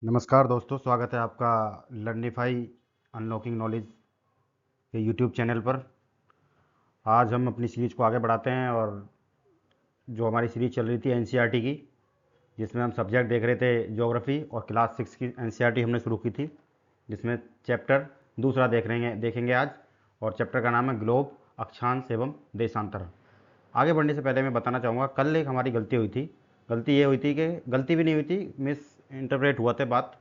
नमस्कार दोस्तों, स्वागत है आपका लर्निफाई अनलॉकिंग नॉलेज के यूट्यूब चैनल पर। आज हम अपनी सीरीज़ को आगे बढ़ाते हैं और जो हमारी सीरीज़ चल रही थी एनसीईआरटी की, जिसमें हम सब्जेक्ट देख रहे थे ज्योग्राफी, और क्लास 6 की एनसीईआरटी हमने शुरू की थी, जिसमें चैप्टर दूसरा देखेंगे आज। और चैप्टर का नाम है ग्लोब, अक्षांश एवं देशांतर। आगे बढ़ने से पहले मैं बताना चाहूँगा, कल एक हमारी गलती हुई थी। गलती ये हुई थी कि गलती भी नहीं हुई थी, मिस इंटरप्रेट हुआ था बात,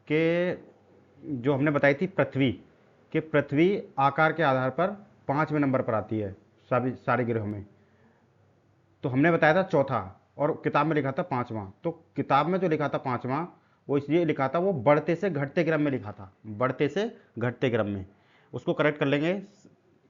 कि जो हमने बताई थी पृथ्वी, कि पृथ्वी आकार के आधार पर 5वें नंबर पर आती है सभी सारे ग्रहों में। तो हमने बताया था चौथा, और किताब में लिखा था पांचवा। तो किताब में जो लिखा था पांचवा, वो इसलिए लिखा था, वो बढ़ते से घटते क्रम में लिखा था, बढ़ते से घटते क्रम में। उसको करेक्ट कर लेंगे।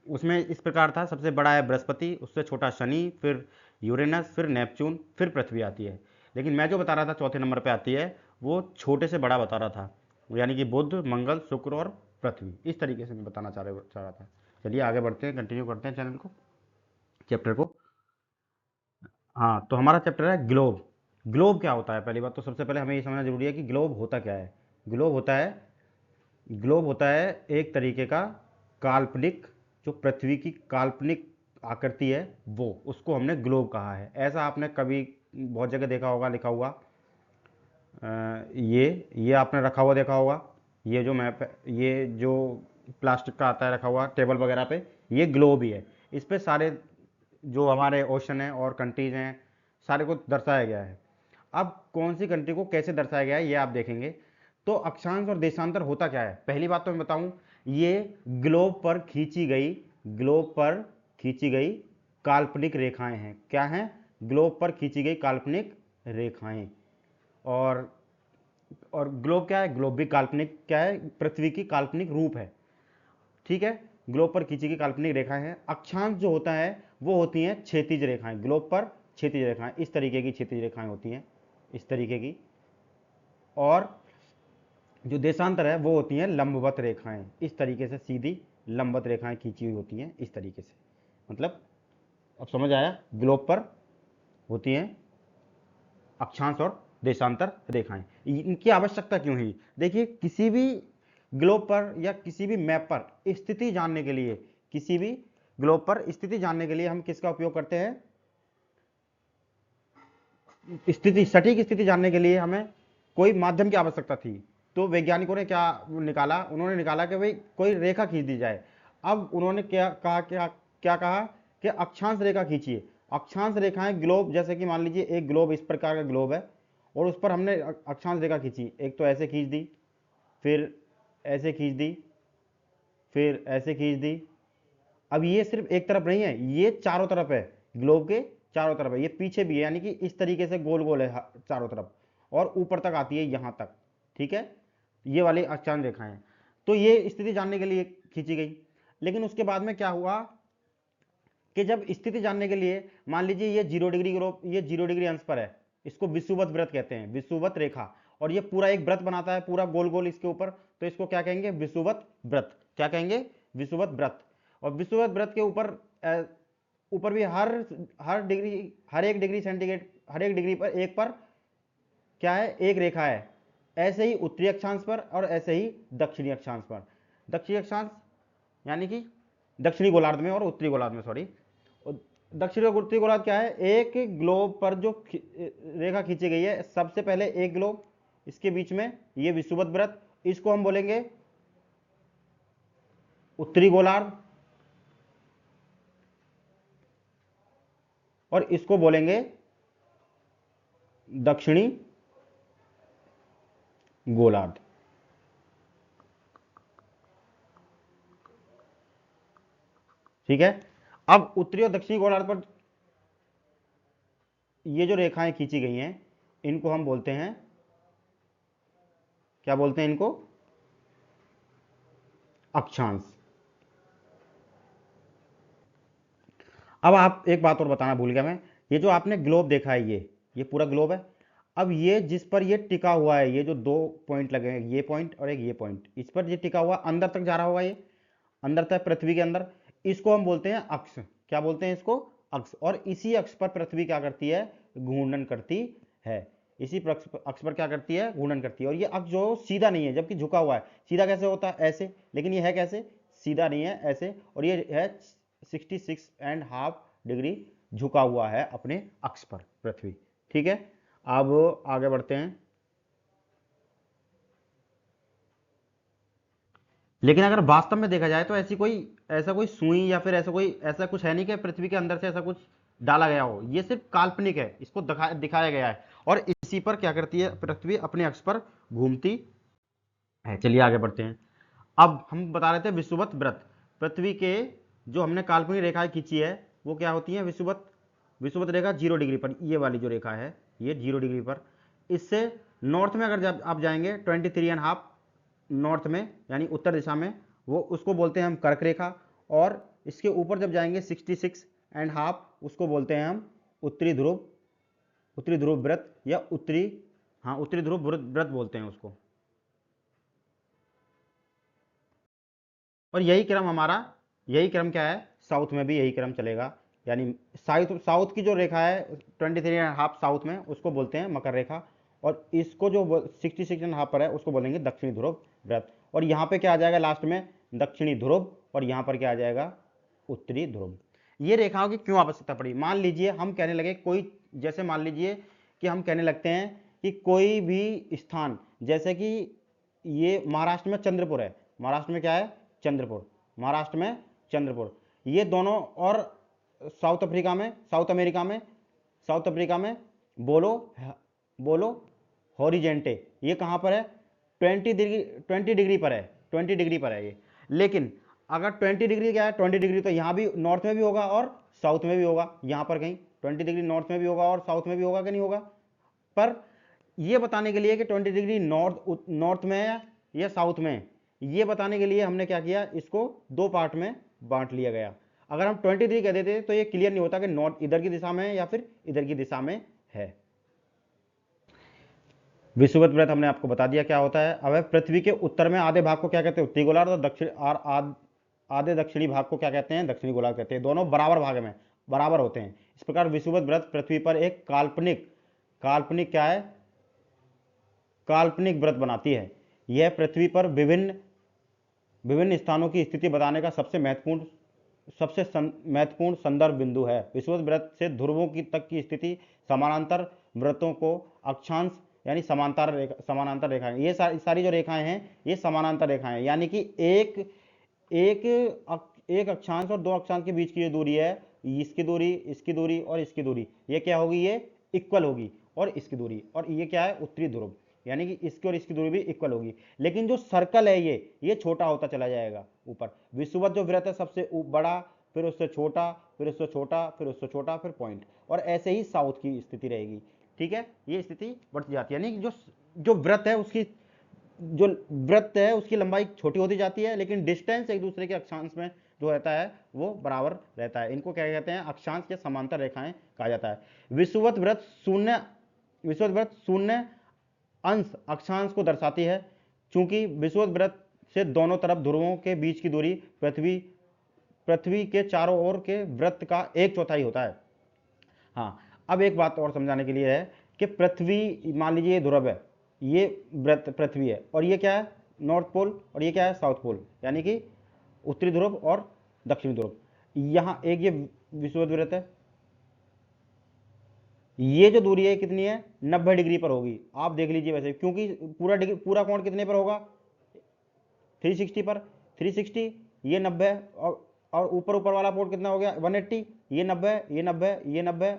उसमें इस प्रकार था, सबसे बड़ा है बृहस्पति, उससे छोटा शनि, फिर यूरेनस, फिर नेपच्यून, फिर पृथ्वी आती है। लेकिन मैं जो बता रहा था चौथे नंबर पे आती है, वो छोटे से बड़ा बता रहा था, यानी कि बुध, मंगल, शुक्र और पृथ्वी। इस तरीके से मैं बताना चाह रहा था। चलिए आगे बढ़ते हैं, कंटिन्यू करते हैं चैनल को, चैप्टर को। हाँ, तो हमारा चैप्टर है ग्लोब। ग्लोब क्या होता है? पहली बात तो सबसे पहले हमें ये समझना जरूरी है कि ग्लोब होता क्या है। ग्लोब होता है एक तरीके का काल्पनिक, जो पृथ्वी की काल्पनिक आकृति है, वो उसको हमने ग्लोब कहा है। ऐसा आपने कभी बहुत जगह देखा होगा लिखा हुआ। ये आपने रखा हुआ देखा होगा। ये जो मैप है, ये जो प्लास्टिक का आता है रखा हुआ टेबल वगैरह पे, ये ग्लोब ही है। इस पे सारे जो हमारे ओशन हैं और कंट्रीज हैं, सारे को दर्शाया गया है। अब कौन सी कंट्री को कैसे दर्शाया गया है ये आप देखेंगे। तो अक्षांश और देशांतर होता क्या है, पहली बात तो मैं बताऊं, ये ग्लोब पर खींची गई काल्पनिक रेखाएं हैं। क्या हैं? ग्लोब पर खींची गई काल्पनिक रेखाएं। और ग्लोब क्या है? ग्लोब भी काल्पनिक क्या है? पृथ्वी की काल्पनिक रूप है। ठीक है। ग्लोब पर खींची गई काल्पनिक रेखाएं हैं। अक्षांश जो होता है वो होती हैं क्षैतिज रेखाएं। ग्लोब पर क्षैतिज रेखाएं, इस तरीके की क्षैतिज रेखाएं होती हैं, इस तरीके की। और जो देशांतर है वो होती हैं लंबवत रेखाएं, इस तरीके से सीधी लंबवत रेखाएं खींची हुई होती हैं, इस तरीके से। मतलब अब समझ आया? ग्लोब पर होती हैं अक्षांश और देशांतर रेखाएं। इनकी आवश्यकता क्यों है? देखिए, किसी भी ग्लोब पर या किसी भी मैप पर स्थिति जानने के लिए, किसी भी ग्लोब पर स्थिति जानने के लिए हम किसका उपयोग करते हैं? सटीक स्थिति जानने के लिए हमें कोई माध्यम की आवश्यकता थी। तो वैज्ञानिकों ने क्या निकाला? उन्होंने निकाला कि भाई कोई रेखा खींच दी जाए। अब उन्होंने क्या कहा कि अक्षांश रेखा खींचिए। अक्षांश रेखाएं ग्लोब, जैसे कि मान लीजिए एक ग्लोब, इस प्रकार का ग्लोब है, और उस पर हमने अक्षांश रेखा खींची। एक तो ऐसे खींच दी, फिर ऐसे खींच दी, फिर ऐसे खींच दी। अब ये सिर्फ एक तरफ नहीं है, ये चारों तरफ है, ग्लोब के चारों तरफ है। ये पीछे भी है, यानी कि इस तरीके से गोल गोल है चारों तरफ, और ऊपर तक आती है यहां तक। ठीक है, ये वाली अक्षांश रेखाएं। तो ये स्थिति जानने के लिए खींची गई। लेकिन उसके बाद में क्या हुआ कि जब स्थिति जानने के लिए, मान लीजिए ये 0 डिग्री ग्लोब, ये 0 डिग्री अंश पर है, इसको विषुवत वृत्त कहते हैं, विषुवत रेखा। और ये पूरा एक वृत्त बनाता है, पूरा गोल गोल इसके ऊपर, तो इसको क्या कहेंगे? विषुवत वृत्त। क्या कहेंगे? विषुवत वृत्त। और विषुवत वृत्त के ऊपर ऊपर भी हर डिग्री, हर 1 डिग्री सेंटीग्रेड, हर 1 डिग्री पर एक पर क्या है? एक रेखा है। ऐसे ही उत्तरी अक्षांश पर, और ऐसे ही दक्षिणी अक्षांश पर। दक्षिणी अक्षांश यानी कि दक्षिणी गोलार्ध में और उत्तरी गोलार्ध में, सॉरी। दक्षिण और उत्तरी गोलार्ध क्या है? एक ग्लोब पर जो रेखा खींची गई है, सबसे पहले एक ग्लोब, इसके बीच में ये विषुवत वृत्त, इसको हम बोलेंगे उत्तरी गोलार्ध, और इसको बोलेंगे दक्षिणी गोलार्ध। ठीक है। अब उत्तरी और दक्षिणी गोलार्ध पर ये जो रेखाएं खींची गई हैं, इनको हम बोलते हैं, क्या बोलते हैं इनको? अक्षांश। अब आप एक बात और बताना भूल गया मैं, ये जो आपने ग्लोब देखा है, ये पूरा ग्लोब है। अब ये जिस पर ये टिका हुआ है, ये जो दो पॉइंट लगे हैं, ये पॉइंट और एक ये पॉइंट, इस पर ये टिका हुआ अंदर तक जा रहा होगा, ये अंदर तक पृथ्वी के अंदर, इसको हम बोलते हैं अक्ष। क्या बोलते हैं इसको? अक्ष। और इसी अक्ष पर पृथ्वी क्या करती है? घूर्णन करती है। इसी अक्ष पर क्या करती है, घूर्णन करती है। और ये अक्ष जो सीधा नहीं है जबकि झुका हुआ है, सीधा कैसे होता है, ऐसे, लेकिन ये है कैसे, सीधा नहीं है, ऐसे, और ये है 66.5 डिग्री झुका हुआ है अपने अक्ष पर पृथ्वी। ठीक है, अब आगे बढ़ते हैं। लेकिन अगर वास्तव में देखा जाए तो ऐसा कोई सुई या फिर ऐसा कुछ है नहीं कि पृथ्वी के अंदर से ऐसा कुछ डाला गया हो। ये सिर्फ काल्पनिक है, इसको दिखाया गया है, और इसी पर क्या करती है पृथ्वी, अपने अक्ष पर घूमती है। चलिए आगे बढ़ते हैं। अब हम बता रहे थे विषुवत व्रत, पृथ्वी के जो हमने काल्पनिक रेखाएं खींची है वो क्या होती है, विषुवत विषुवत रेखा 0 डिग्री पर, ये वाली जो रेखा है ये 0 डिग्री पर। इससे नॉर्थ में अगर जब आप जाएंगे 23.5 नॉर्थ में, यानी उत्तर दिशा में, वो उसको बोलते हैं हम कर्क रेखा। और इसके ऊपर जब जाएंगे 66.5, उसको बोलते हैं हम उत्तरी ध्रुव व्रत, या उत्तरी ध्रुव व्रत बोलते हैं उसको। और यही क्रम क्या है, साउथ में भी यही क्रम चलेगा। यानी साउथ की जो रेखा है 23.5 साउथ में, उसको बोलते हैं मकर रेखा। और इसको जो 66.5 पर है उसको बोलेंगे दक्षिणी ध्रुव व्रत। और यहाँ पे क्या आ जाएगा लास्ट में, दक्षिणी ध्रुव, और यहाँ पर क्या आ जाएगा, उत्तरी ध्रुव। ये रेखाओं की क्यों आवश्यकता पड़ी, मान लीजिए हम कहने लगे जैसे मान लीजिए कि हम कहने लगते हैं कि कोई भी स्थान, जैसे कि ये महाराष्ट्र में चंद्रपुर है, महाराष्ट्र में क्या है, चंद्रपुर, महाराष्ट्र में चंद्रपुर, ये दोनों, और साउथ अफ्रीका में बोलो हॉरिजेंटे, ये कहाँ पर है, 20 डिग्री पर है, 20 डिग्री पर है ये। लेकिन अगर 20 डिग्री क्या है, 20 डिग्री तो यहाँ भी नॉर्थ में भी होगा और साउथ में भी होगा, यहाँ पर कहीं 20 डिग्री नॉर्थ में भी होगा और साउथ में भी होगा कि नहीं होगा। पर ये बताने के लिए कि 20 डिग्री नॉर्थ में है या साउथ में, ये बताने के लिए हमने क्या किया, इसको दो पार्ट में बांट लिया गया। अगर हम 23 कह देते तो ये क्लियर नहीं होता कि नॉर्थ इधर की दिशा में है या फिर इधर की दिशा में है। विषुवत व्रत हमने आपको बता दिया क्या होता है। अब पृथ्वी के उत्तर में आधे भाग को क्या कहते हैं, उत्तरी गोलार्ध, और दक्षिण आधे दक्षिणी भाग को क्या कहते हैं, दक्षिणी गोलार्ध कहते हैं। दोनों बराबर भाग में बराबर होते हैं। इस प्रकार विषुवत व्रत पृथ्वी पर एक काल्पनिक क्या है, काल्पनिक व्रत बनाती है। यह पृथ्वी पर विभिन्न स्थानों की स्थिति बताने का सबसे महत्वपूर्ण संदर्भ बिंदु है। विषुवत व्रत से ध्रुवों की तक की स्थिति समानांतर व्रतों को अक्षांश, यानी समानांतर रेखाएं, ये सारी जो रेखाएं हैं ये समानांतर रेखाएं, यानी कि एक अक्षांश और दो अक्षांश के बीच की जो दूरी है, इसकी दूरी और इसकी दूरी, ये क्या होगी, ये इक्वल होगी। और इसकी दूरी, और ये क्या है, उत्तरी ध्रुव, यानी कि इसकी और इसकी दूरी भी इक्वल होगी। लेकिन जो सर्कल है ये छोटा होता चला जाएगा ऊपर। विषुवत जो व्रत है सबसे बड़ा, फिर उससे छोटा, फिर उससे छोटा, फिर उससे छोटा, फिर पॉइंट, और ऐसे ही साउथ की स्थिति रहेगी। ठीक है, ये स्थिति बढ़ती जाती है, यानी जो व्रत है उसकी लंबाई छोटी होती जाती है, लेकिन डिस्टेंस एक दूसरे के अक्षांश में जो रहता है वो बराबर रहता है। इनको क्या कहते हैं, अक्षांश के समांतर रेखाएं कहा जाता है। विषुवत व्रत शून्य अंश अक्षांश को दर्शाती है। चूंकि विषुवत व्रत से दोनों तरफ ध्रुवों के बीच की दूरी पृथ्वी के चारों ओर के वृत्त का 1/4 होता है। हाँ, अब एक बात और समझाने के लिए है कि पृथ्वी, मान लीजिए ये ध्रुव है, ये वृत्त पृथ्वी है, और ये क्या है, नॉर्थ पोल, और ये क्या है, साउथ पोल, यानी कि उत्तरी ध्रुव और दक्षिणी ध्रुव। यहाँ एक ये विषुवत व्रत है, ये जो दूरी है कितनी है, 90 डिग्री पर होगी। आप देख लीजिए वैसे, क्योंकि पूरा कोण कितने पर होगा, 360 पर, 360, ये 90, और ऊपर वाला कोण कितना हो गया, 180, ये 90, ये 90, ये 90,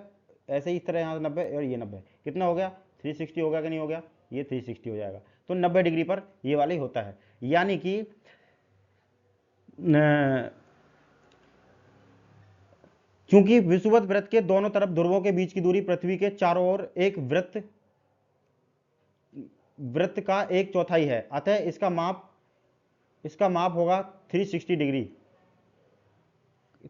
ऐसे ही इस तरह यहाँ 90 और ये 90, कितना हो गया, 360 हो गया कि नहीं हो गया, ये 360 हो जाएगा। तो 90 डिग्री पर ये वाला ही होता है। यानी कि क्योंकि विषुवत व्रत के दोनों तरफ ध्रुवों के बीच की दूरी पृथ्वी के चारों ओर एक वृत्त का 1/4 है, अतः इसका माप होगा 360 डिग्री,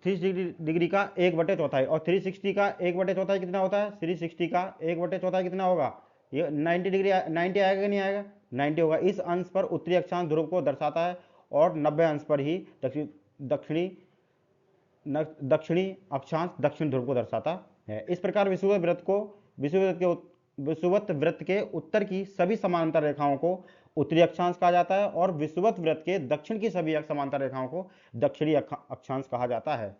360 डिग्री का 1/4। और 360 का 1/4 कितना होता है, 360 का 1/4 कितना होगा, ये 90 डिग्री, 90 आएगा कि नहीं आएगा, 90 होगा। इस अंश पर उत्तरी अक्षांश ध्रुव को दर्शाता है, और 90 अंश पर ही दक्षिणी अक्षांश दक्षिण ध्रुव को दर्शाता है। इस प्रकार विषुवत व्रत विषुवत वृत्त के उत्तर की सभी समांतर रेखाओं को उत्तरी अक्षांश कहा जाता है और विषुवत वृत्त के दक्षिण की सभी समांतर रेखाओं को दक्षिणी अक्षांश कहा जाता है।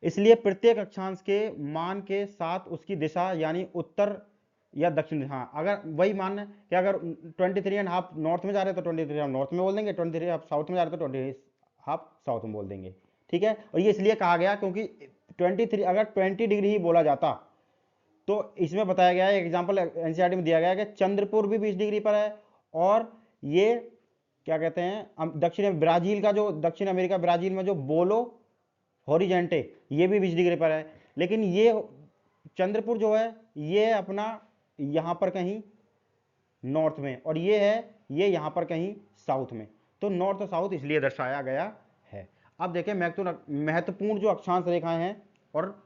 इसलिए प्रत्येक अक्षांश के मान के साथ उसकी दिशा यानी उत्तर या दक्षिण, हाँ अगर वही मान कि अगर 23.5 नॉर्थ में जा रहे हैं तो 23.5 नॉर्थ में बोल देंगे, 23.5 साउथ में जा रहे हैं तो 23.5 साउथ में बोल देंगे। ठीक है, और ये इसलिए कहा गया क्योंकि 23 अगर 20 डिग्री ही बोला जाता तो इसमें बताया गया है, एग्जाम्पल एनसीईआरटी में दिया गया है कि चंद्रपुर भी 20 डिग्री पर है और ये क्या कहते हैं दक्षिण ब्राजील का जो दक्षिण अमेरिका ब्राजील में जो बोलो हॉरिजेंटे ये भी 20 डिग्री पर है, लेकिन ये चंद्रपुर जो है ये अपना यहां पर कहीं नॉर्थ में और ये है ये यहां पर कहीं साउथ में, तो नॉर्थ और साउथ इसलिए दर्शाया गया है। अब देखें महत्वपूर्ण जो अक्षांश रेखाएं हैं और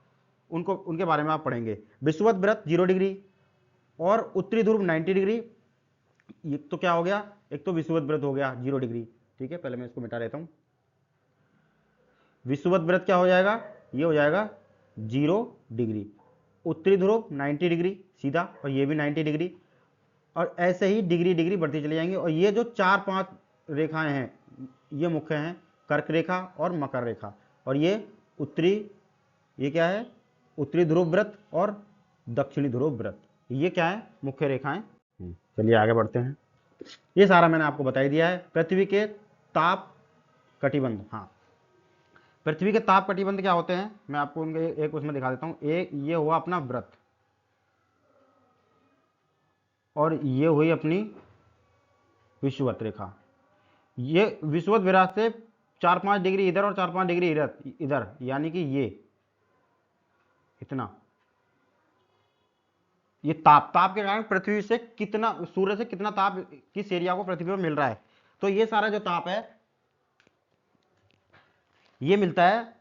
उनको उनके बारे में आप पढ़ेंगे। विषुवत वृत्त 0 डिग्री और उत्तरी ध्रुव 90 डिग्री, ये तो क्या हो गया, एक तो विषुवत वृत्त हो गया 0 डिग्री। ठीक है, पहले मैं इसको मिटा देता हूं। विषुवत वृत्त क्या हो जाएगा, ये हो जाएगा 0 डिग्री, उत्तरी ध्रुव 90 डिग्री सीधा और ये भी 90 डिग्री, और ऐसे ही डिग्री डिग्री बढ़ती चली जाएंगी। और ये जो 4-5 रेखाएं हैं ये मुख्य हैं कर्क रेखा और मकर रेखा, और ये उत्तरी, ये क्या है उत्तरी ध्रुव वृत्त और दक्षिणी ध्रुव वृत्त, ये क्या है मुख्य रेखाएं। चलिए आगे बढ़ते हैं। ये सारा मैंने आपको बता ही दिया है। पृथ्वी के ताप कटिबंध, हाँ पृथ्वी के ताप कटिबंध क्या होते हैं मैं आपको उनके एक उसमें दिखा देता हूं। एक ये हुआ अपना वृत्त और ये हुई अपनी विषुवत रेखा। ये विषुवत विराट से 4-5 डिग्री इधर और 4-5 डिग्री इधर, यानी कि ये इतना, ये ताप के कारण पृथ्वी से कितना, सूर्य से कितना ताप किस एरिया को पृथ्वी पर मिल रहा है, तो ये सारा जो ताप है ये मिलता है,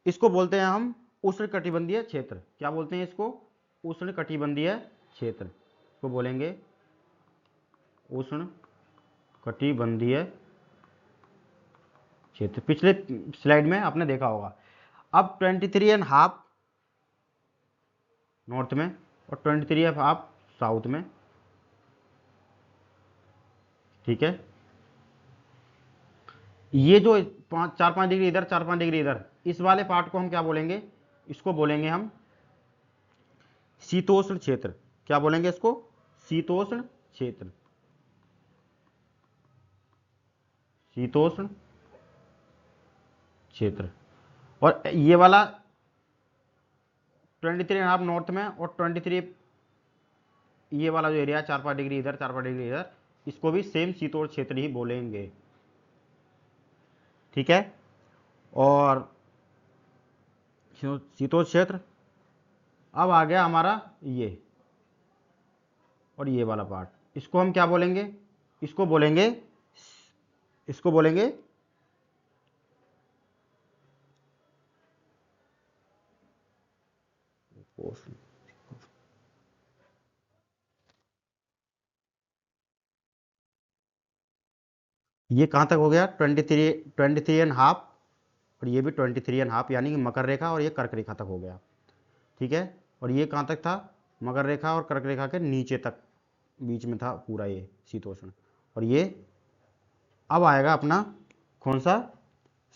इसको बोलते हैं हम उष्णकटिबंधीय क्षेत्र। क्या बोलते हैं इसको, उष्णकटिबंधीय क्षेत्र को बोलेंगे उष्णकटिबंधीय क्षेत्र। पिछले स्लाइड में आपने देखा होगा। अब 23.5 नॉर्थ में और 23.5 साउथ में। ठीक है, ये जो 4-5 डिग्री इधर 4-5 डिग्री इधर, इस वाले पार्ट को हम क्या बोलेंगे, इसको बोलेंगे हम शीतोष्ण क्षेत्र। क्या बोलेंगे इसको, शीतोष्ण क्षेत्र, शीतोष्ण क्षेत्र। और ये वाला 23.5 नॉर्थ में और 23 ये वाला जो एरिया 4-5 डिग्री इधर 4-5 डिग्री इधर, इसको भी सेम शीतोष्ण क्षेत्र ही बोलेंगे। ठीक है, और शीतोष्ण क्षेत्र। अब आ गया हमारा ये और ये वाला पार्ट, इसको हम क्या बोलेंगे, इसको बोलेंगे ये कहां तक हो गया 23.5 और ये भी 23.5, यानी कि मकर रेखा और ये कर्क रेखा तक हो गया। ठीक है, और ये कहां तक था, मकर रेखा और कर्क रेखा के नीचे तक बीच में था पूरा ये शीतोष्ण। और ये अब आएगा अपना कौन सा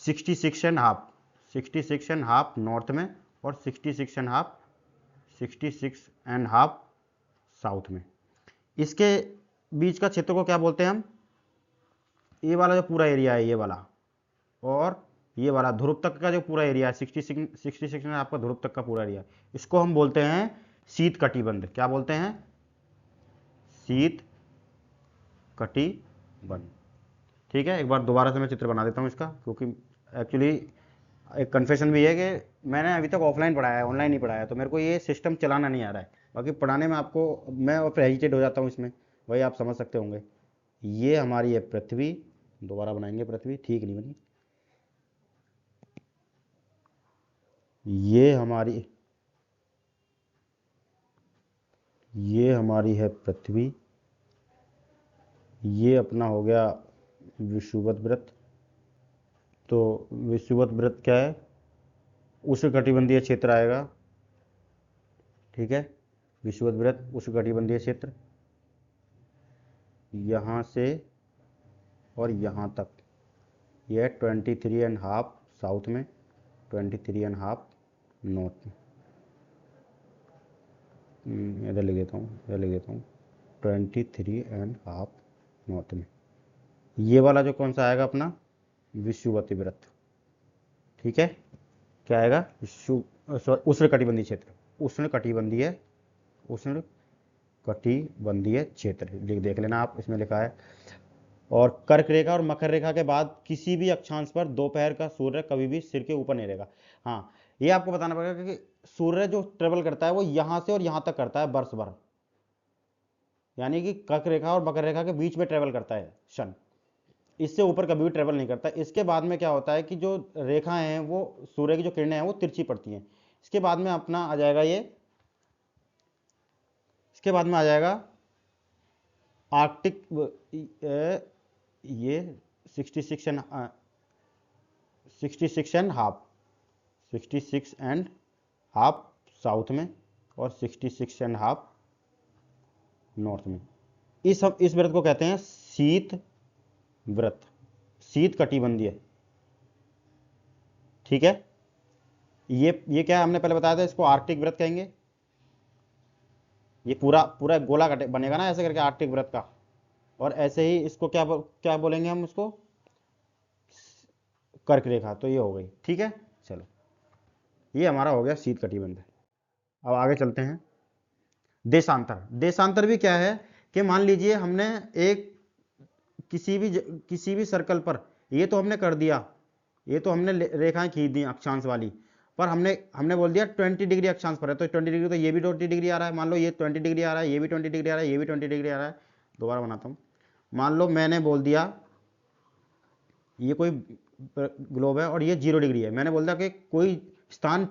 66.5 नॉर्थ में और 66.5 साउथ में। इसके बीच का क्षेत्र को क्या बोलते हैं हम, ये वाला जो पूरा एरिया है ये वाला, और ये वाला ध्रुव तक का जो पूरा एरिया है 66 में आपका ध्रुव तक का पूरा एरिया, इसको हम बोलते हैं शीत कटिबंध। क्या बोलते हैं, शीत कटिबंध। ठीक है, एक बार दोबारा से मैं चित्र बना देता हूँ इसका, क्योंकि एक्चुअली एक कन्फेशन भी है कि मैंने अभी तक ऑफलाइन पढ़ाया है, ऑनलाइन नहीं पढ़ाया, तो मेरे को ये सिस्टम चलाना नहीं आ रहा है। बाकी पढ़ाने में आपको मैं और हेजिटेट हो जाता हूँ इसमें, वही आप समझ सकते होंगे। ये हमारी है पृथ्वी, दोबारा बनाएंगे पृथ्वी, ठीक नहीं बनी। ये हमारी है पृथ्वी, ये अपना हो गया विषुवत वृत्त। तो विषुवत वृत्त क्या है, उष्णकटिबंधीय क्षेत्र आएगा। ठीक है, विषुवत उष्णकटिबंधीय क्षेत्र, यहाँ से और यहाँ तक, यह 23.5 साउथ में, 23.5 नॉर्थ में, इधर लिख देता हूँ, 23.5 नॉर्थ में। ये वाला जो कौन सा आएगा अपना, विषुवत वृत्त। ठीक है, क्या आएगा, उष्णकटिबंधीय क्षेत्र, उष्णकटिबंधीय क्षेत्र देख लेना आप, इसमें लिखा है। और कर्क रेखा और मकर रेखा के बाद किसी भी अक्षांश पर दोपहर का सूर्य कभी भी सिर के ऊपर नहीं रहेगा। हाँ, ये आपको बताना पड़ेगा कि सूर्य जो ट्रेवल करता है वो यहां से और यहां तक करता है वर्ष भर, यानी कि कर्क रेखा और मकर रेखा के बीच में ट्रेवल करता है सन, इससे ऊपर कभी भी ट्रेवल नहीं करता। इसके बाद में क्या होता है कि जो रेखाएं हैं वो सूर्य की जो किरणें हैं वो तिरछी पड़ती हैं। इसके बाद में अपना आ जाएगा इसके बाद में आ जाएगा आर्कटिक, ये 66 एंड हाफ साउथ में और 66.5 नॉर्थ में। इस व्रत को कहते हैं शीत व्रत, शीत कटिबंधीय। ठीक है, ये क्या हमने पहले बताया था, इसको आर्कटिक व्रत कहेंगे। ये पूरा पूरा गोला बनेगा ना ऐसे करके आर्कटिक व्रत का, और ऐसे ही इसको क्या बोलेंगे हम, उसको कर्क रेखा। तो ये हो गई। ठीक है, चलो ये हमारा हो गया शीत कटिबंध। अब आगे चलते हैं। देशांतर भी क्या है कि मान लीजिए हमने एक किसी भी सर्कल पर, ये तो हमने कर दिया, ये तो हमने रेखाएं खींच दी अक्षांश वाली, पर हमने बोल दिया 20 डिग्री अक्षांश पर है, तो 20 डिग्री, तो ये भी 20 डिग्री आ रहा है। मान लो ये 20 डिग्री आ रहा है, ये भी 20 डिग्री आ रहा है, ये भी 20 डिग्री आ रहा है। दोबारा बनाता हूँ। मान लो मैंने बोल दिया ये कोई ग्लोब है और ये 0 डिग्री है, मैंने बोल दिया कि कोई स्थान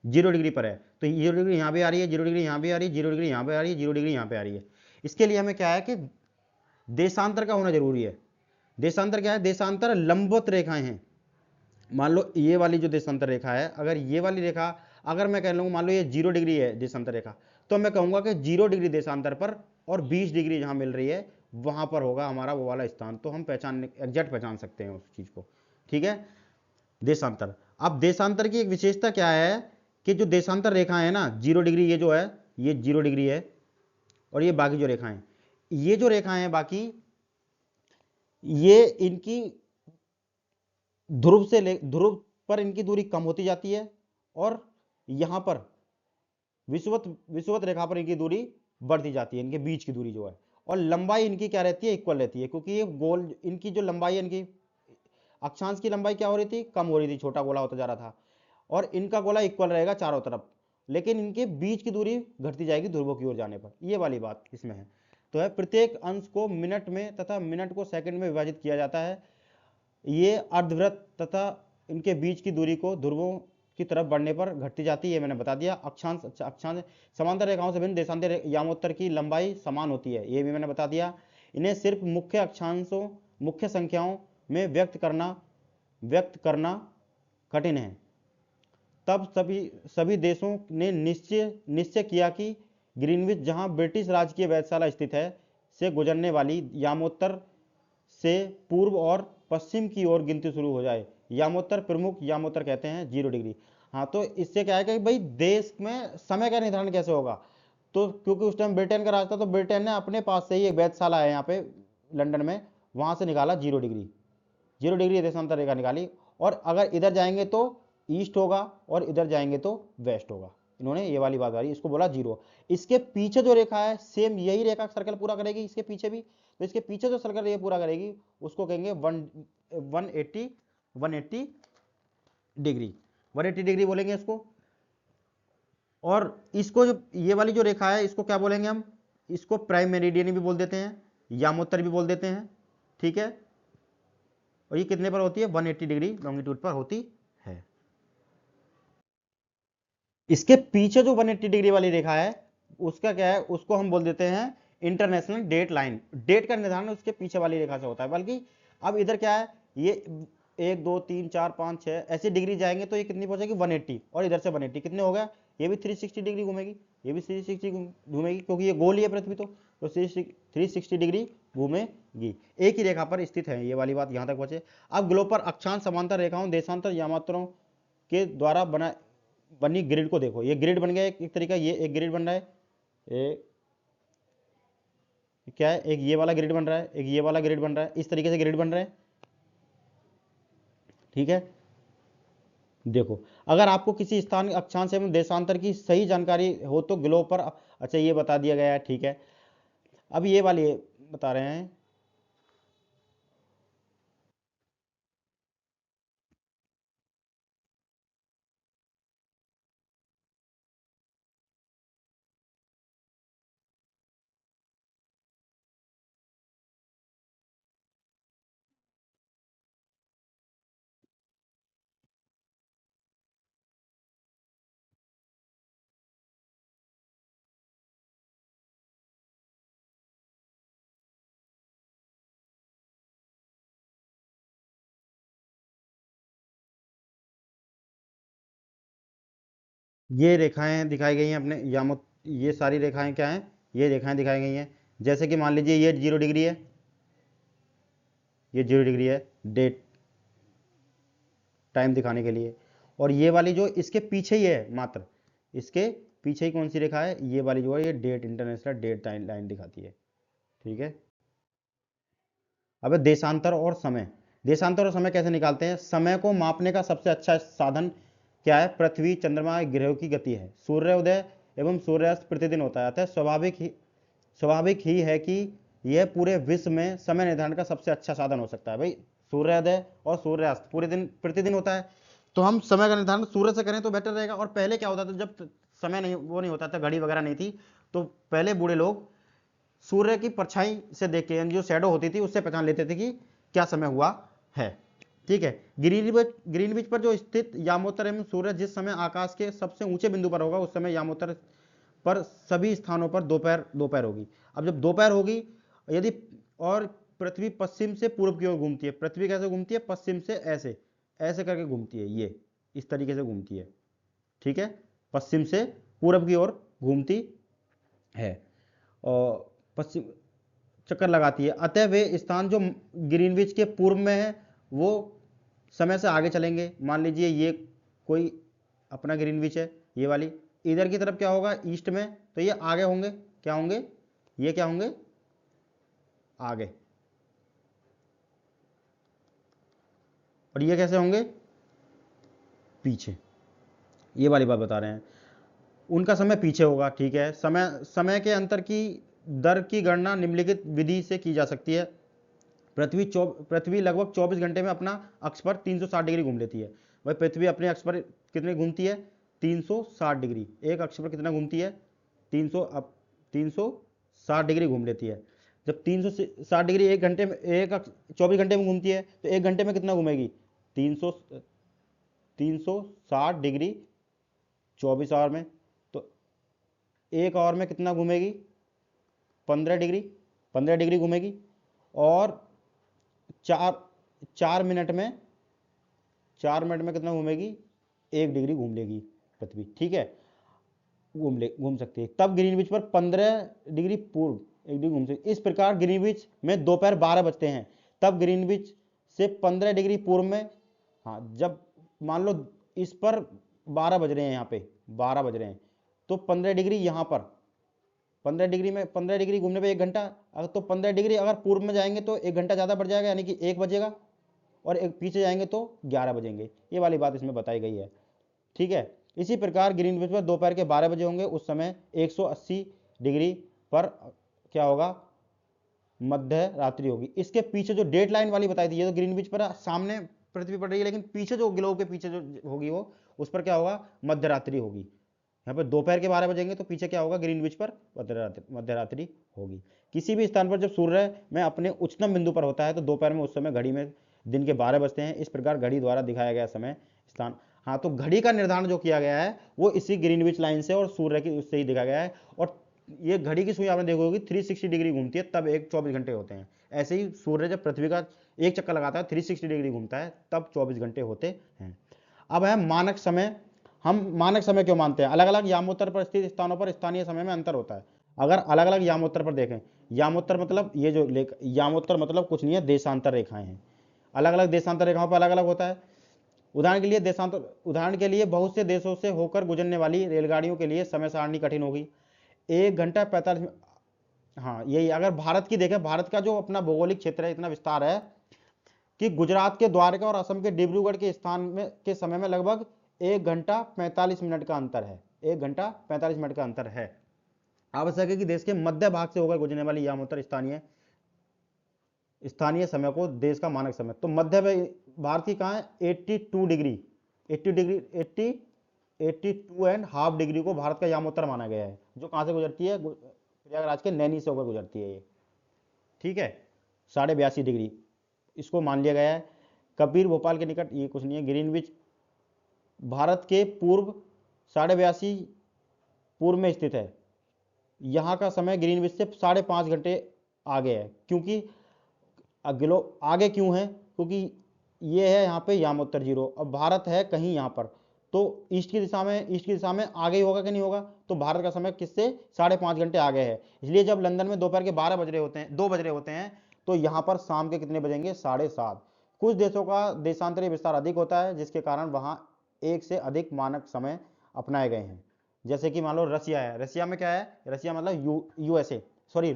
0 डिग्री पर है, तो 0 डिग्री यहाँ पे आ रही है, 0 डिग्री यहाँ पे आ रही है, 0 डिग्री यहाँ पे आ रही है, 0 डिग्री यहाँ पे आ रही है। इसके लिए हमें क्या है कि देशांतर का होना जरूरी है। देशांतर क्या है, देशांतर लंबवत रेखाएं हैं। मान लो ये वाली जो देशांतर रेखा है, अगर ये वाली रेखा, अगर मैं कह लूँ मान लो ये 0 डिग्री है देशांतर रेखा, तो मैं कहूंगा कि 0 डिग्री देशांतर पर और 20 डिग्री जहां मिल रही है वहां पर होगा हमारा वो वाला स्थान। तो हम एग्जैक्ट पहचान सकते हैं उस चीज को। ठीक है, देशांतर। अब देशांतर की एक विशेषता क्या है कि जो देशांतर रेखा है ना, 0 डिग्री, ये जो है ये 0 डिग्री है, और ये बाकी जो रेखाएं, ये जो रेखाएं हैं बाकी, ये इनकी ध्रुव पर इनकी दूरी कम होती जाती है, और यहां पर विषुवत रेखा पर इनकी दूरी बढ़ती जाती है, इनके बीच की दूरी जो है, और लंबाई इनकी क्या रहती है, इक्वल रहती है, क्योंकि ये गोल, इनकी जो लंबाई है, इनकी अक्षांश की लंबाई क्या हो रही थी, कम हो रही थी, छोटा गोला होता जा रहा था, और इनका गोला इक्वल रहेगा चारों तरफ, लेकिन इनके बीच की दूरी घटती जाएगी ध्रुवों की ओर जाने पर। ये वाली बात इसमें है। तो है प्रत्येक अंश को मिनट में तथा मिनट को सेकंड में विभाजित किया जाता है। ये अर्धवृत्त तथा इनके बीच की दूरी को ध्रुवों की तरफ बढ़ने पर घटती जाती है, मैंने बता दिया। अक्षांश समांतर रेखाओं से भिन्न देशांतर यामोत्तर की लंबाई समान होती है, ये भी मैंने बता दिया। इन्हें सिर्फ मुख्य अक्षांशों, मुख्य संख्याओं में व्यक्त करना कठिन है। तब सभी देशों ने निश्चय किया कि ग्रीनविच, जहां ब्रिटिश राज की वेधशाला स्थित है, से गुजरने वाली यामोत्तर से पूर्व और पश्चिम की ओर गिनती शुरू हो जाए। यामोत्तर प्रमुख यामोत्तर कहते हैं 0 डिग्री। हाँ, तो इससे क्या है कि भाई देश में समय का निर्धारण कैसे होगा, तो क्योंकि उस टाइम ब्रिटेन का राज था, तो ब्रिटेन ने अपने पास से ही एक वेधशाला है यहाँ पे लंदन में, वहां से निकाला 0 डिग्री, 0 डिग्री देशांतर रेखा निकाली। और अगर इधर जाएंगे तो ईस्ट होगा और इधर जाएंगे तो वेस्ट होगा, इन्होंने ये वाली बात करी, इसको बोला 0। इसके पीछे जो रेखा है सेम यही रेखा सर्कल पूरा करेगी, इसके पीछे भी, तो इसके पीछे जो सर्कल ये पूरा करेगी उसको कहेंगे 180 डिग्री, 180 डिग्री बोलेंगे इसको। और इसको जो ये वाली जो रेखा है इसको क्या बोलेंगे हम, इसको प्राइम मेरिडियन भी बोल देते हैं, यामोत्तर भी बोल देते हैं। ठीक है, और ये कितने पर होती है, 180 डिग्री लॉन्गिट्यूड पर होती है। इसके पीछे जो 180 डिग्री वाली रेखा है उसका क्या है, उसको हम बोल देते हैं इंटरनेशनल डेट लाइन। डेट का निर्धारण उसके पीछे वाली रेखा से होता है। बल्कि अब इधर क्या है, ये 1 2 3 4 5 6 ऐसी डिग्री जाएंगे तो ये कितनी पहुंचेगी 180, और इधर से 180 कितने हो गया, ये भी 360 डिग्री घूमेगी, ये भी 360 घूमेगी, क्योंकि ये गोल ही है पृथ्वी, तो 360 डिग्री घूमेगी, एक ही रेखा पर स्थित है। ये वाली बात यहाँ तक पहुंचे। अब ग्लोब पर अक्षांश समांतर रेखाओं देशांतर यामात्रों के द्वारा बनी ग्रिड को देखो। ये ग्रिड बन गया एक तरीका, ये एक ग्रिड बन रहा है, क्या है, एक ये वाला ग्रिड बन रहा है, एक ये वाला ग्रिड बन रहा है, इस तरीके से ग्रिड बन रहे हैं। ठीक है, देखो अगर आपको किसी स्थान अक्षांश एवं देशांतर की सही जानकारी हो तो ग्लोब पर, अच्छा ये बता दिया गया है। ठीक है, अब ये वाली बता रहे हैं, ये रेखाएं दिखाई गई हैं अपने यामो, ये सारी रेखाएं क्या हैं, ये रेखाएं दिखाई गई हैं। जैसे कि मान लीजिए ये 0 डिग्री है, ये 0 डिग्री है डेट टाइम दिखाने के लिए, और ये वाली जो इसके पीछे ही है, मात्र इसके पीछे ही कौन सी रेखा है, ये वाली जो है, ये डेट, इंटरनेशनल डेट लाइन दिखाती है। ठीक है, अब देशांतर और समय, देशांतर और समय कैसे निकालते हैं, समय को मापने का सबसे अच्छा साधन क्या है, पृथ्वी चंद्रमा ग्रहों की गति है। सूर्योदय एवं सूर्यास्त प्रतिदिन होता है, अतः स्वाभाविक ही है कि यह पूरे विश्व में समय निर्धारण का सबसे अच्छा साधन हो सकता है। भाई सूर्योदय और सूर्यास्त पूरे दिन प्रतिदिन होता है, तो हम समय का निर्धारण सूर्य से करें तो बेटर रहेगा। और पहले क्या होता था, जब समय नहीं, वो नहीं होता था, घड़ी वगैरह नहीं थी, तो पहले बूढ़े लोग सूर्य की परछाई से देख के, यानी जो शैडो होती थी उससे पहचान लेते थे कि क्या समय हुआ है। ठीक है, ग्रीनविच पर जो स्थित यामोत्तर एवं सूर्य जिस समय आकाश के सबसे ऊंचे बिंदु पर होगा, उस समय यामोत्तर पर सभी स्थानों पर दोपहर दोपहर होगी। अब जब दोपहर होगी, यदि, और पृथ्वी पश्चिम से पूर्व की ओर घूमती है, पृथ्वी कैसे घूमती है, पश्चिम से ऐसे ऐसे करके घूमती है, ये इस तरीके से घूमती है। ठीक है, पश्चिम से पूर्व की ओर घूमती है और पश्चिम चक्कर लगाती है, अतः वे स्थान जो ग्रीनविच के पूर्व में है वो समय से आगे चलेंगे। मान लीजिए ये कोई अपना ग्रीनविच है, ये वाली, इधर की तरफ क्या होगा, ईस्ट में, तो ये आगे होंगे, क्या होंगे, ये क्या होंगे, आगे, और ये कैसे होंगे, पीछे। ये वाली बात बता रहे हैं, उनका समय पीछे होगा। ठीक है, समय समय के अंतर की दर की गणना निम्नलिखित विधि से की जा सकती है। पृथ्वी लगभग 24 घंटे में अपना अक्ष पर 360 डिग्री घूम लेती है। भाई पृथ्वी अपने अक्ष पर कितने घूमती है, 360 डिग्री, एक अक्ष पर कितना घूमती है, 360 डिग्री घूम लेती है। जब 360 डिग्री एक घंटे में, 24 घंटे में घूमती है, तो एक घंटे में कितना घूमेगी, 360 डिग्री 24 आवर में, तो एक आवर में कितना घूमेगी, 15 डिग्री, 15 डिग्री घूमेगी, और 4 4 मिनट में, 4 मिनट में कितना घूमेगी, 1 डिग्री घूम लेगी पृथ्वी। ठीक है, घूम सकती है। तब ग्रीनविच पर 15 डिग्री पूर्व 1 डिग्री घूम सकती है। इस प्रकार ग्रीनविच में दोपहर 12 बजते हैं, तब ग्रीनविच से 15 डिग्री पूर्व में, हाँ जब मान लो इस पर 12 बज रहे हैं, यहाँ पे 12 बज रहे हैं, तो 15 डिग्री यहाँ पर, 15 डिग्री में, 15 डिग्री घूमने पे 1 घंटा, अगर तो 15 डिग्री अगर पूर्व में जाएंगे तो 1 घंटा ज़्यादा बढ़ जाएगा, यानी कि 1 बजेगा, और एक पीछे जाएंगे तो 11 बजेंगे। ये वाली बात इसमें बताई गई है। ठीक है, इसी प्रकार ग्रीनविच पर दोपहर के 12 बजे होंगे, उस समय 180 डिग्री पर क्या होगा, मध्य रात्रि होगी। इसके पीछे जो डेट लाइन वाली बताई थी, ये तो ग्रीनविच पर सामने पृथ्वी पड़ रही है, लेकिन पीछे जो ग्लोब के पीछे जो होगी वो, उस पर क्या होगा, मध्य रात्रि होगी। यहाँ पर दोपहर के 12 बजेंगे तो पीछे क्या होगा, ग्रीनविच पर मध्य रात्रि होगी। किसी भी स्थान पर जब सूर्य में अपने उच्चतम बिंदु पर होता है तो दोपहर में उस समय घड़ी में दिन के 12 बजते हैं। इस प्रकार घड़ी द्वारा दिखाया गया समय स्थान, हाँ तो घड़ी का निर्धारण जो किया गया है वो इसी ग्रीनविच लाइन से और सूर्य की उससे ही दिखाया गया है। और ये घड़ी की सुई आपने देखी होगी 360 डिग्री घूमती है, तब एक 24 घंटे होते हैं। ऐसे ही सूर्य जब पृथ्वी का एक चक्कर लगाता है 360 डिग्री घूमता है, तब 24 घंटे होते हैं। अब है मानक समय। हम मानक समय क्यों मानते हैं? अलग अलग यामोत्तर पर स्थित स्थानों पर स्थानीय समय में अंतर होता है। अगर अलग अलग यामोत्तर पर देखें, यामोत्तर मतलब ये जो यामोत्तर मतलब कुछ नहीं है, देशांतर रेखाएं हैं। अलग अलग देशांतर रेखाओं पर अलग अलग होता है। उदाहरण के लिए बहुत से देशों से होकर गुजरने वाली रेलगाड़ियों के लिए समय सारणी कठिन होगी। 1 घंटा 45 हाँ यही। अगर भारत की देखें, भारत का जो अपना भौगोलिक क्षेत्र है इतना विस्तार है कि गुजरात के द्वारका और असम के डिब्रूगढ़ के स्थान में के समय में लगभग 1 घंटा 45 मिनट का अंतर है। 1 घंटा 45 मिनट का अंतर है। आवश्यक है कि देश के मध्य भाग से होकर गुजरने वाली यामोत्तर स्थानीय स्थानीय समय को देश का मानक समय, तो मध्य में भारत की कहाँ है 82 डिग्री 82.5 डिग्री को भारत का यामोत्तर माना गया है, जो कहाँ से गुजरती है? प्रयागराज के नैनी से होकर गुजरती है ये, ठीक है। 82.5 डिग्री इसको मान लिया गया है। कबीर भोपाल के निकट, ये कुछ नहीं है, ग्रीनविच भारत के पूर्व 82.5 पूर्व में स्थित है। यहाँ का समय ग्रीनविच से 5.5 घंटे आगे है। क्योंकि आगे क्यों है? क्योंकि ये है यहाँ पे यामोत्तर जीरो, अब भारत है कहीं यहाँ पर, तो ईस्ट की दिशा में आगे ही होगा कि नहीं होगा? तो भारत का समय किससे 5.5 घंटे आगे है। इसलिए जब लंदन में दोपहर के 12 बज रहे होते हैं, 2 बज रहे होते हैं, तो यहाँ पर शाम के कितने बजेंगे? 7:30। कुछ देशों का देशांतरीय विस्तार अधिक होता है, जिसके कारण वहाँ एक से अधिक मानक समय अपनाए गए हैं। जैसे कि मान लो रसिया है, रसिया में क्या है? रसिया मतलब यूएसए, सॉरी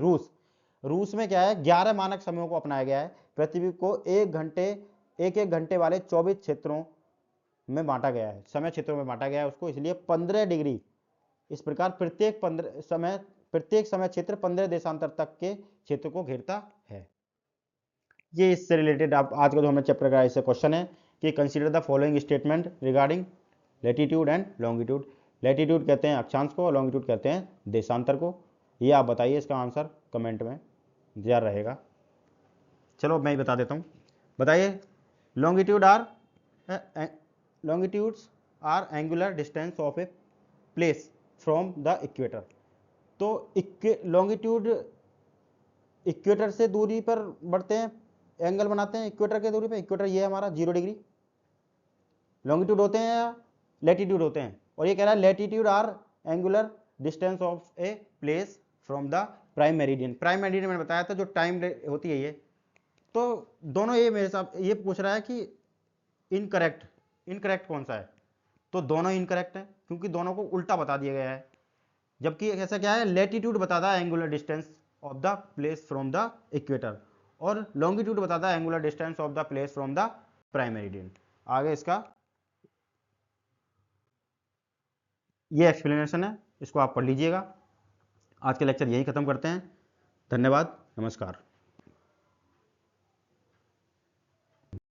रूस में क्या है? 11 मानक समयों को अपनाया गया है। पृथ्वी को एक घंटे वाले 24 क्षेत्रों में बांटा गया है, समय क्षेत्रों में बांटा गया है उसको, इसलिए 15 डिग्री। इस प्रकार प्रत्येक समय क्षेत्र 15 देशांतर तक के क्षेत्र को घेरता है। ये इससे रिलेटेड आप आज का जो हमें चैप्टर का इससे क्वेश्चन है कि consider the following statement regarding latitude and longitude. Latitude कहते हैं अक्षांश को, लॉन्गिट्यूड कहते हैं देशांतर को। ये आप बताइए, इसका आंसर कमेंट में दिया रहेगा। चलो मैं ही बता देता हूँ, बताइए। Longitudes are angular distance of a place from the equator. तो लॉन्गिट्यूड इक्वेटर से दूरी पर बढ़ते हैं, एंगल बनाते हैं इक्वेटर के दूरी पे। इक्वेटर ये है हमारा 0 डिग्री। लॉन्गिट्यूड होते हैं या लैटिट्यूड होते हैं? और ये कह रहा है latitude are angular distance of a place from the prime meridian. Prime meridian मैंने बताया था, जो टाइम होती है ये। तो दोनों ये मेरे साथ ये पूछ रहा है कि इनकरेक्ट कौन सा है? तो दोनों इनकरेक्ट है, क्योंकि दोनों को उल्टा बता दिया गया है। जबकि ऐसा क्या है, लैटिट्यूड बताता है angular distance of the place from the equator, और लॉन्गिट्यूड बताता है angular distance of the place from the prime meridian. आगे इसका ये एक्सप्लेनेशन है, इसको आप पढ़ लीजिएगा। आज के लेक्चर यही खत्म करते हैं। धन्यवाद, नमस्कार।